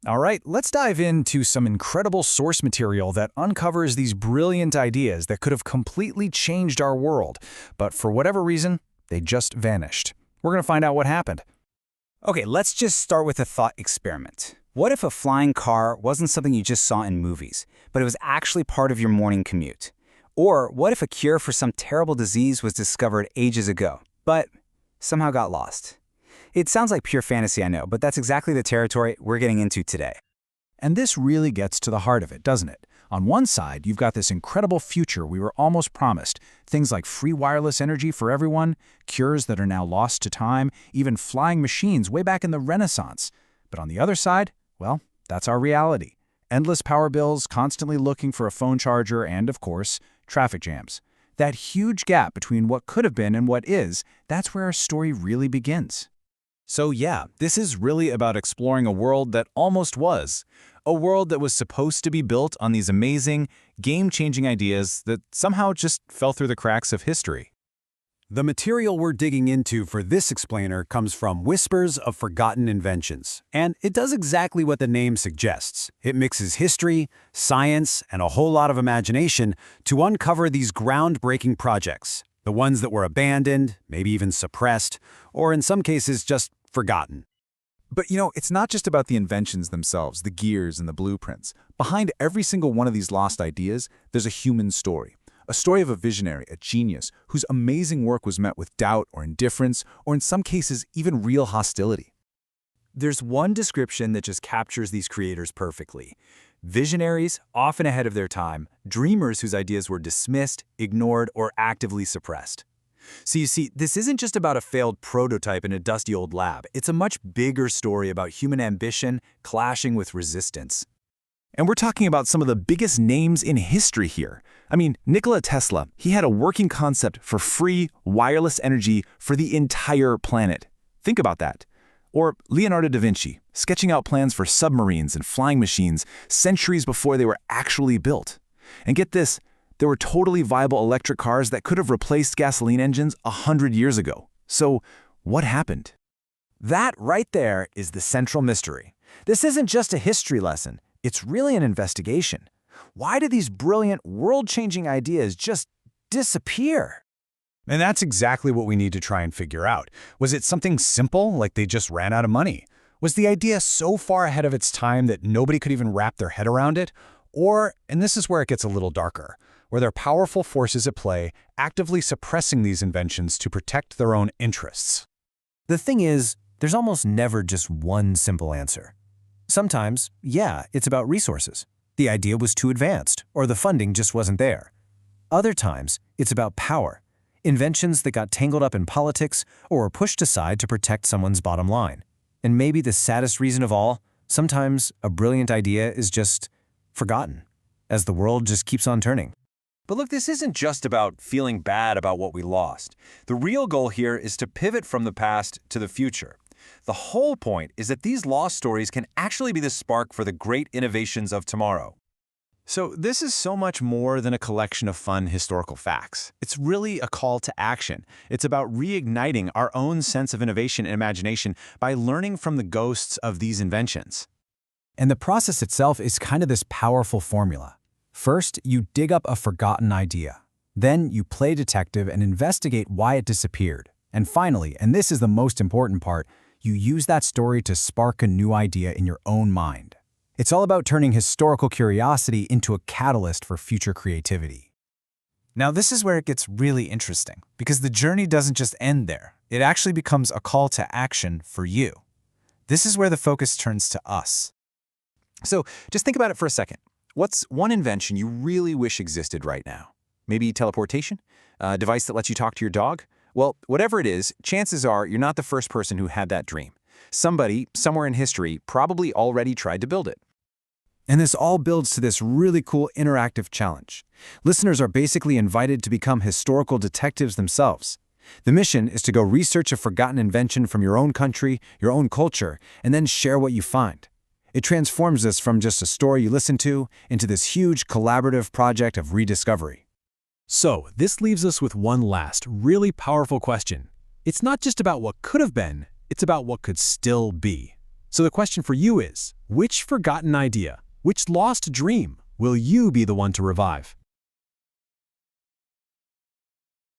All right, let's dive into some incredible source material that uncovers these brilliant ideas that could have completely changed our world, but for whatever reason, they just vanished. We're going to find out what happened. Okay, let's just start with a thought experiment. What if a flying car wasn't something you just saw in movies, but it was actually part of your morning commute? Or what if a cure for some terrible disease was discovered ages ago, but somehow got lost? It sounds like pure fantasy, I know, but that's exactly the territory we're getting into today. And this really gets to the heart of it, doesn't it? On one side, you've got this incredible future we were almost promised, things like free wireless energy for everyone, cures that are now lost to time, even flying machines way back in the Renaissance. But on the other side, well, that's our reality. Endless power bills, constantly looking for a phone charger, and, of course, traffic jams. That huge gap between what could have been and what is, that's where our story really begins. So yeah, this is really about exploring a world that almost was. A world that was supposed to be built on these amazing, game-changing ideas that somehow just fell through the cracks of history. The material we're digging into for this explainer comes from Whispers of Forgotten Inventions, and it does exactly what the name suggests. It mixes history, science, and a whole lot of imagination to uncover these groundbreaking projects, the ones that were abandoned, maybe even suppressed, or in some cases just forgotten. But it's not just about the inventions themselves, the gears and the blueprints. Behind every single one of these lost ideas, there's a human story. A story of a visionary, a genius, whose amazing work was met with doubt or indifference, or in some cases, even real hostility. There's one description that just captures these creators perfectly. Visionaries, often ahead of their time, dreamers whose ideas were dismissed, ignored, or actively suppressed. So you see, this isn't just about a failed prototype in a dusty old lab. It's a much bigger story about human ambition clashing with resistance. And we're talking about some of the biggest names in history here. I mean, Nikola Tesla, he had a working concept for free, wireless energy for the entire planet. Think about that. Or Leonardo da Vinci, sketching out plans for submarines and flying machines centuries before they were actually built. And get this, there were totally viable electric cars that could have replaced gasoline engines 100 years ago. So, what happened? That right there is the central mystery. This isn't just a history lesson. It's really an investigation. Why did these brilliant, world-changing ideas just disappear? And that's exactly what we need to try and figure out. Was it something simple, like they just ran out of money? Was the idea so far ahead of its time that nobody could even wrap their head around it? Or, and this is where it gets a little darker, were there powerful forces at play actively suppressing these inventions to protect their own interests? The thing is, there's almost never just one simple answer. Sometimes, yeah, it's about resources. The idea was too advanced, or the funding just wasn't there. Other times, it's about power. Inventions that got tangled up in politics or were pushed aside to protect someone's bottom line. And maybe the saddest reason of all, sometimes a brilliant idea is just forgotten, as the world just keeps on turning. But look, this isn't just about feeling bad about what we lost. The real goal here is to pivot from the past to the future. The whole point is that these lost stories can actually be the spark for the great innovations of tomorrow. So this is so much more than a collection of fun historical facts. It's really a call to action. It's about reigniting our own sense of innovation and imagination by learning from the ghosts of these inventions. And the process itself is kind of this powerful formula. First, you dig up a forgotten idea. Then you play detective and investigate why it disappeared. And finally, and this is the most important part, you use that story to spark a new idea in your own mind. It's all about turning historical curiosity into a catalyst for future creativity. Now this is where it gets really interesting, because the journey doesn't just end there. It actually becomes a call to action for you. This is where the focus turns to us. So just think about it for a second. What's one invention you really wish existed right now? Maybe teleportation? A device that lets you talk to your dog? Well, whatever it is, chances are you're not the first person who had that dream. Somebody, somewhere in history, probably already tried to build it. And this all builds to this really cool interactive challenge. Listeners are basically invited to become historical detectives themselves. The mission is to go research a forgotten invention from your own country, your own culture, and then share what you find. It transforms this from just a story you listen to into this huge collaborative project of rediscovery. So, this leaves us with one last, really powerful question. It's not just about what could have been, it's about what could still be. So the question for you is, which forgotten idea, which lost dream will you be the one to revive?